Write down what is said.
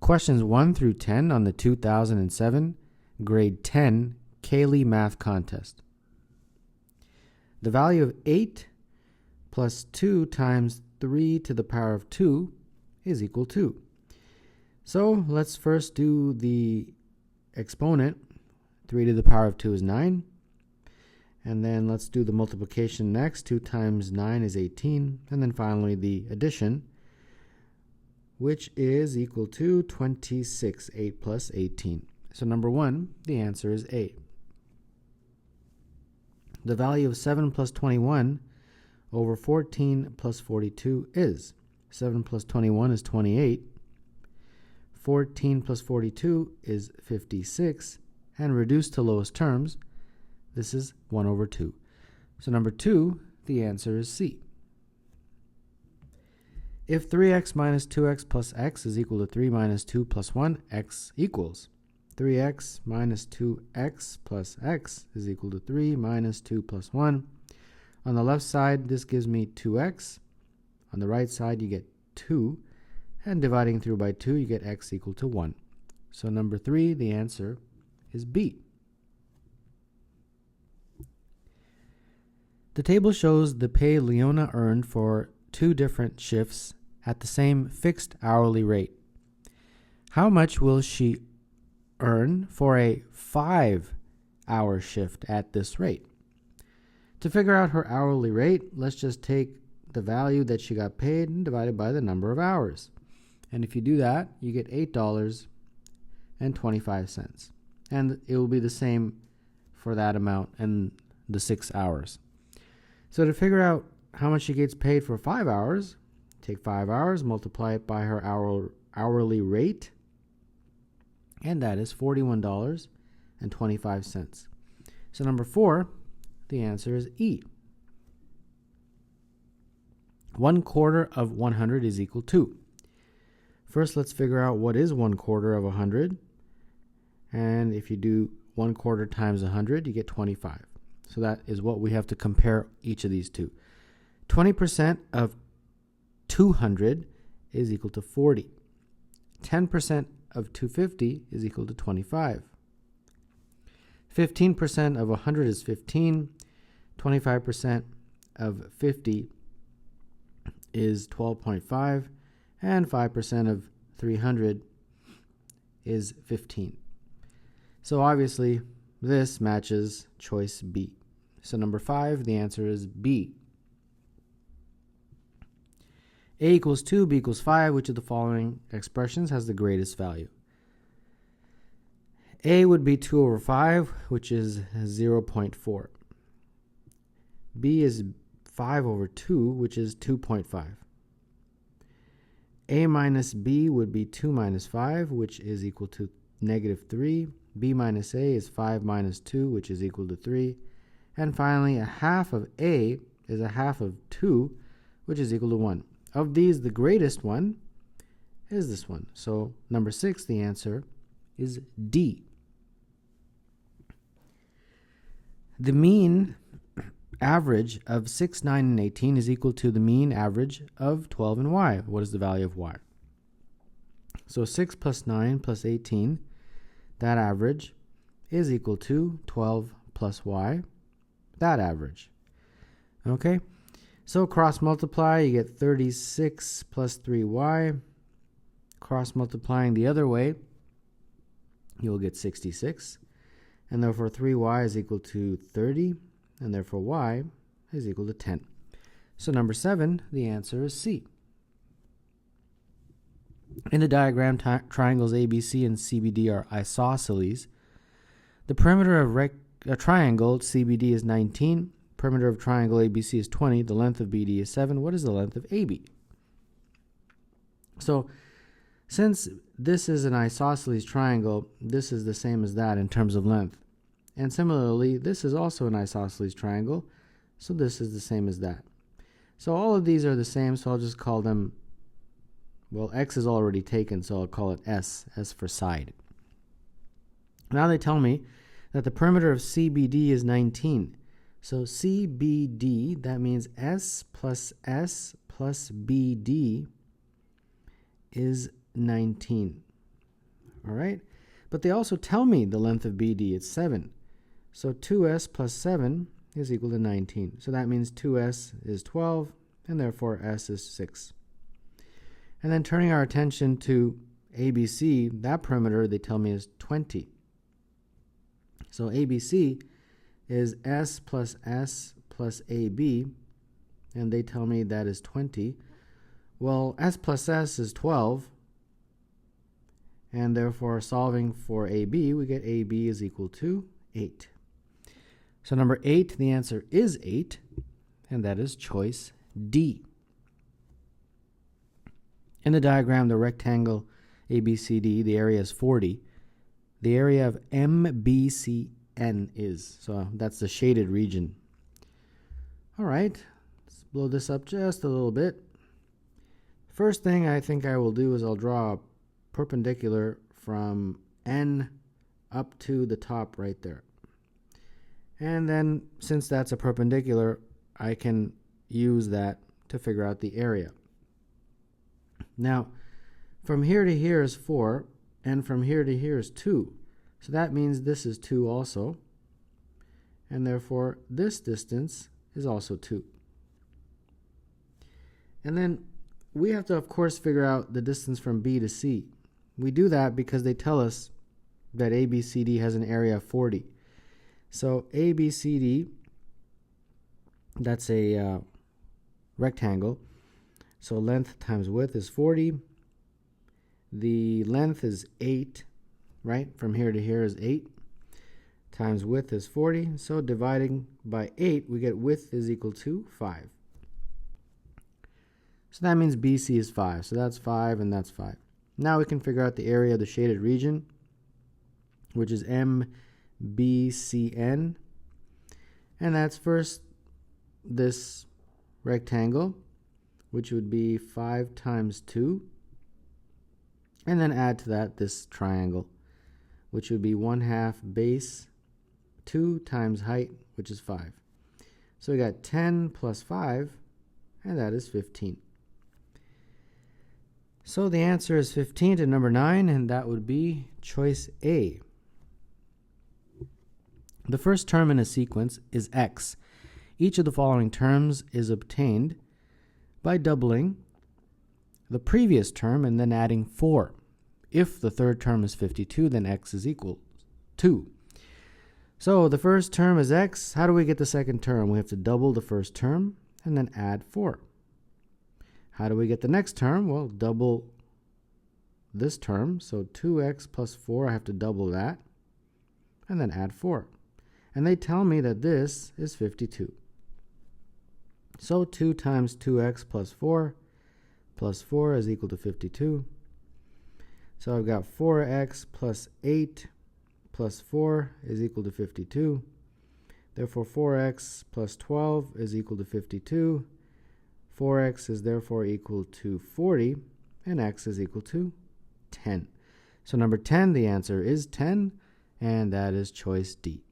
questions 1 through 10 on the 2007 grade 10 Cayley math contest. The value of 8 plus 2 times 3 to the power of 2 is equal to. So let's first do the exponent. 3 to the power of 2 is 9. And then let's do the multiplication next. 2 times 9 is 18. And then finally the addition, which is equal to 26. 8 plus 18. So number 1, the answer is A. The value of 7 plus 21 over 14 plus 42 is 7 plus 21 is 28. 14 plus 42 is 56. And reduced to lowest terms, this is 1 over 2. So number 2, the answer is C. If 3x minus 2x plus x is equal to 3 minus 2 plus 1, x equals 3x minus 2x plus x is equal to 3 minus 2 plus 1. On the left side, this gives me 2x. On the right side, you get 2. And dividing through by 2, you get x equal to 1. So number 3, the answer is B. The table shows the pay Leona earned for 2 different shifts at the same fixed hourly rate. How much will she earn for a 5-hour shift at this rate? To figure out her hourly rate, let's just take the value that she got paid and divide it by the number of hours. And if you do that, you get $8.25. And it will be the same for that amount and the 6 hours. So to figure out how much she gets paid for 5 hours, take 5 hours, multiply it by her hourly rate, and that is $41.25. So number 4, the answer is E. 1/4 of 100 is equal to. First, let's figure out what is 1/4 of 100. And if you do 1/4 times 100, you get 25. So that is what we have to compare each of these to. 20% of 200 is equal to 40. 10% of 250 is equal to 25. 15% of 100 is 15. 25% of 50 is 12.5. And 5% of 300 is 15. So obviously, this matches choice B. So number 5, the answer is B. A equals 2, B equals 5. Which of the following expressions has the greatest value? A would be 2 over 5, which is 0.4. B is 5 over 2, which is 2.5. A minus B would be 2 minus 5, which is equal to -3. B minus A is 5 minus 2, which is equal to 3. And finally, a half of A is a half of 2, which is equal to 1. Of these, the greatest one is this one. So number 6, the answer is D. The mean average of 6, 9, and 18 is equal to the mean average of 12 and y. What is the value of y? So 6 plus 9 plus 18, that average is equal to 12 plus y, that average. Okay, so cross multiply, you get 36 plus 3y. Cross multiplying the other way, you'll get 66. And therefore 3y is equal to 30. And therefore y is equal to 10. So number 7, the answer is C. In the diagram, triangles ABC and CBD are isosceles. The perimeter of a triangle CBD is 19. Perimeter of triangle ABC is 20. The length of BD is 7. What is the length of AB? So since this is an isosceles triangle, this is the same as that in terms of length. And similarly, this is also an isosceles triangle, so this is the same as that. So all of these are the same, so I'll just call them, well, X is already taken, so I'll call it S for side. Now they tell me that the perimeter of CBD is 19. So CBD, that means S plus BD is 19. All right? But they also tell me the length of BD, it's 7. So 2s plus 7 is equal to 19. So that means 2s is 12, and therefore s is 6. And then turning our attention to ABC, that perimeter they tell me is 20. So ABC is s plus AB, and they tell me that is 20. Well, s plus s is 12, and therefore solving for AB, we get AB is equal to 8. So number 8, the answer is 8, and that is choice D. In the diagram, the rectangle ABCD, the area is 40. The area of MBCN is, so that's the shaded region. All right, let's blow this up just a little bit. First thing I think I will do is I'll draw a perpendicular from N up to the top right there. And then, since that's a perpendicular, I can use that to figure out the area. Now, from here to here is 4, and from here to here is 2. So that means this is 2 also, and therefore this distance is also 2. And then we have to, of course, figure out the distance from B to C. We do that because they tell us that ABCD has an area of 40. So ABCD, that's a rectangle. So length times width is 40. The length is 8, right? From here to here is 8. Times width is 40. So dividing by 8, we get width is equal to 5. So that means BC is 5. So that's 5 and that's 5. Now we can figure out the area of the shaded region, which is MBCN. And that's first this rectangle, which would be 5 times 2. And then add to that this triangle, which would be 1/2 base 2 times height, which is 5. So we got 10 plus 5, and that is 15. So the answer is 15 to number 9, and that would be choice A. The first term in a sequence is x. Each of the following terms is obtained by doubling the previous term and then adding 4. If the third term is 52, then x is equal to 2. So the first term is x. How do we get the second term? We have to double the first term and then add 4. How do we get the next term? Well, double this term. So 2x plus 4, I have to double that and then add 4. And they tell me that this is 52. So 2 times 2x plus 4 is equal to 52. So I've got 4x plus 8 plus 4 is equal to 52. Therefore, 4x plus 12 is equal to 52. 4x is therefore equal to 40, and x is equal to 10. So number 10, the answer is 10, and that is choice D.